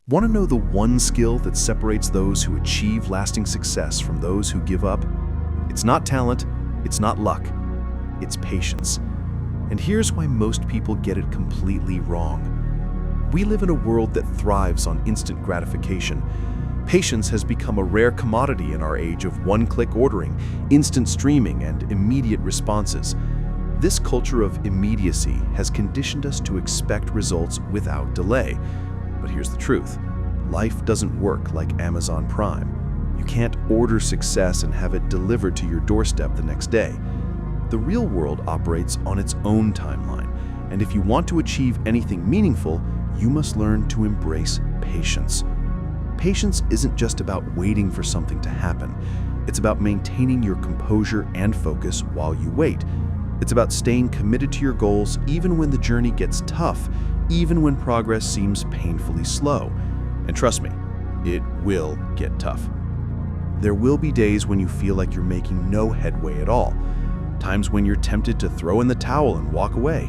Want to know the one skill that separates those who achieve lasting success from those who give up? It's not talent, it's not luck, it's patience. And here's why most people get it completely wrong. We live in a world that thrives on instant gratification. Patience has become a rare commodity in our age of one-click ordering, instant streaming, and immediate responses. This culture of immediacy has conditioned us to expect results without delay. But here's the truth. Life doesn't work like Amazon Prime. You can't order success and have it delivered to your doorstep the next day. The real world operates on its own timeline, and if you want to achieve anything meaningful, you must learn to embrace patience. Patience isn't just about waiting for something to happen. It's about maintaining your composure and focus while you wait. It's about staying committed to your goals even when the journey gets tough, even when progress seems painfully slow. And trust me, it will get tough. There will be days when you feel like you're making no headway at all, times when you're tempted to throw in the towel and walk away.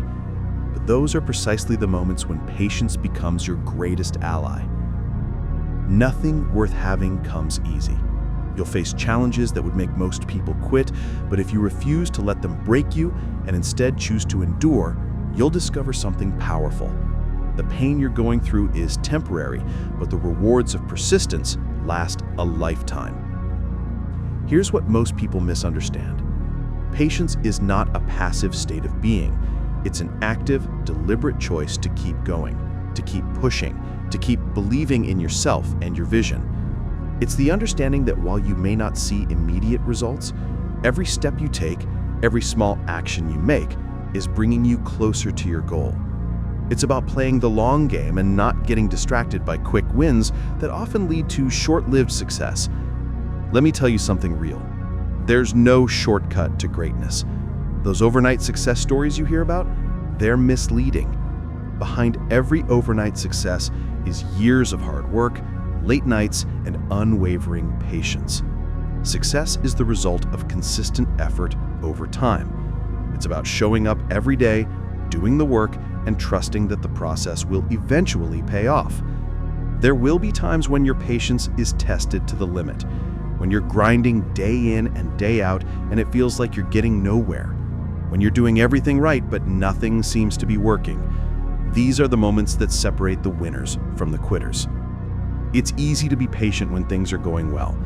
But those are precisely the moments when patience becomes your greatest ally. Nothing worth having comes easy. You'll face challenges that would make most people quit, but if you refuse to let them break you and instead choose to endure, you'll discover something powerful. The pain you're going through is temporary, but the rewards of persistence last a lifetime. Here's what most people misunderstand. Patience is not a passive state of being. It's an active, deliberate choice to keep going, to keep pushing, to keep believing in yourself and your vision. It's the understanding that while you may not see immediate results, every step you take, every small action you make, is bringing you closer to your goal. It's about playing the long game and not getting distracted by quick wins that often lead to short-lived success. Let me tell you something real. There's no shortcut to greatness. Those overnight success stories you hear about, they're misleading. Behind every overnight success is years of hard work, late nights, and unwavering patience. Success is the result of consistent effort over time. It's about showing up every day, doing the work, and trusting that the process will eventually pay off. There will be times when your patience is tested to the limit, when you're grinding day in and day out and it feels like you're getting nowhere, when you're doing everything right but nothing seems to be working. These are the moments that separate the winners from the quitters. It's easy to be patient when things are going well.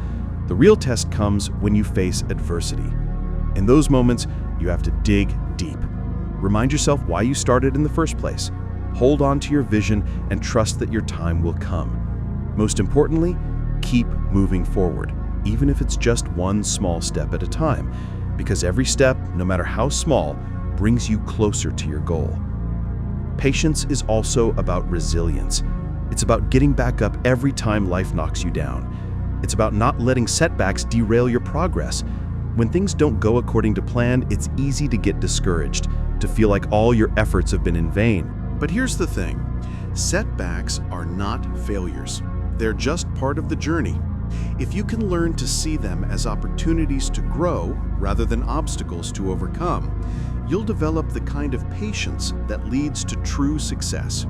The real test comes when you face adversity. In those moments, you have to dig deep. Remind yourself why you started in the first place. Hold on to your vision and trust that your time will come. Most importantly, keep moving forward, even if it's just one small step at a time, because every step, no matter how small, brings you closer to your goal. Patience is also about resilience. It's about getting back up every time life knocks you down. It's about not letting setbacks derail your progress. When things don't go according to plan, it's easy to get discouraged, to feel like all your efforts have been in vain. But here's the thing. Setbacks are not failures. They're just part of the journey. If you can learn to see them as opportunities to grow rather than obstacles to overcome, you'll develop the kind of patience that leads to true success.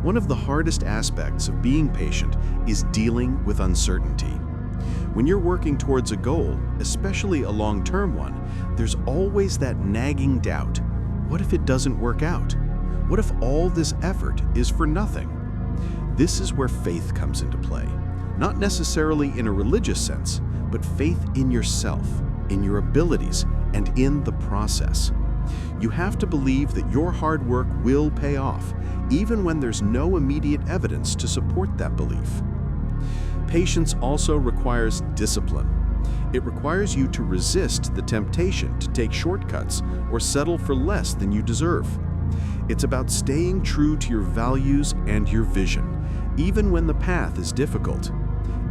One of the hardest aspects of being patient is dealing with uncertainty. When you're working towards a goal, especially a long-term one, there's always that nagging doubt. What if it doesn't work out? What if all this effort is for nothing? This is where faith comes into play. Not necessarily in a religious sense, but faith in yourself, in your abilities, and in the process. You have to believe that your hard work will pay off, even when there's no immediate evidence to support that belief. Patience also requires discipline. It requires you to resist the temptation to take shortcuts or settle for less than you deserve. It's about staying true to your values and your vision, even when the path is difficult.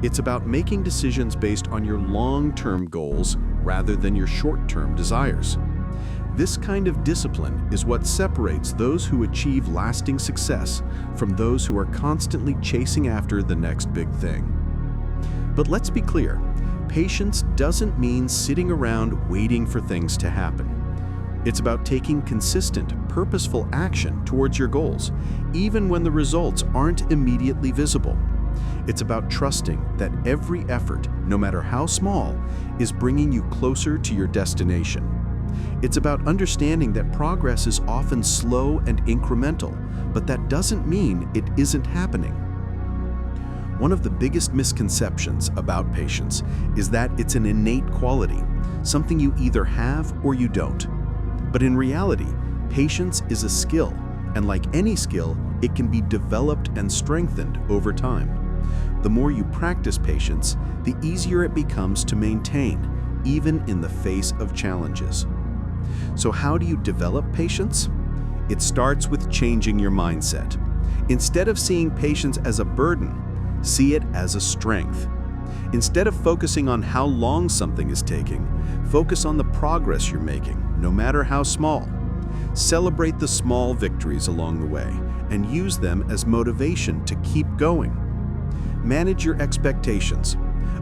It's about making decisions based on your long-term goals rather than your short-term desires. This kind of discipline is what separates those who achieve lasting success from those who are constantly chasing after the next big thing. But let's be clear, patience doesn't mean sitting around waiting for things to happen. It's about taking consistent, purposeful action towards your goals, even when the results aren't immediately visible. It's about trusting that every effort, no matter how small, is bringing you closer to your destination. It's about understanding that progress is often slow and incremental, but that doesn't mean it isn't happening. One of the biggest misconceptions about patience is that it's an innate quality, something you either have or you don't. But in reality, patience is a skill, and like any skill, it can be developed and strengthened over time. The more you practice patience, the easier it becomes to maintain, even in the face of challenges. So how do you develop patience? It starts with changing your mindset. Instead of seeing patience as a burden, see it as a strength. Instead of focusing on how long something is taking, focus on the progress you're making, no matter how small. Celebrate the small victories along the way and use them as motivation to keep going. Manage your expectations.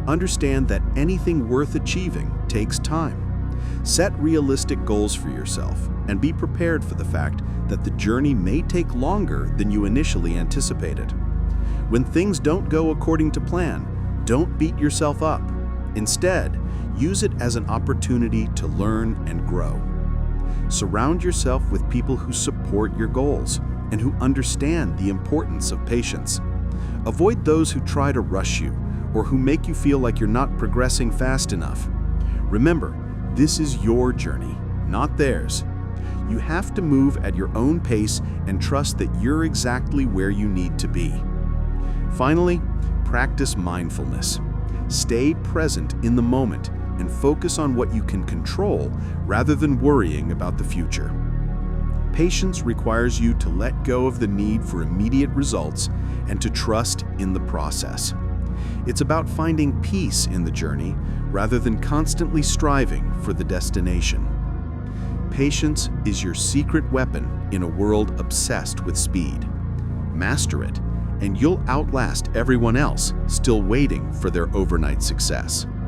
Understand that anything worth achieving takes time. Set realistic goals for yourself and be prepared for the fact that the journey may take longer than you initially anticipated. When things don't go according to plan, don't beat yourself up. Instead, use it as an opportunity to learn and grow. Surround yourself with people who support your goals and who understand the importance of patience. Avoid those who try to rush you or who make you feel like you're not progressing fast enough. Remember, this is your journey, not theirs. You have to move at your own pace and trust that you're exactly where you need to be. Finally, practice mindfulness. Stay present in the moment and focus on what you can control rather than worrying about the future. Patience requires you to let go of the need for immediate results and to trust in the process. It's about finding peace in the journey rather than constantly striving for the destination. Patience is your secret weapon in a world obsessed with speed. Master it, and you'll outlast everyone else still waiting for their overnight success.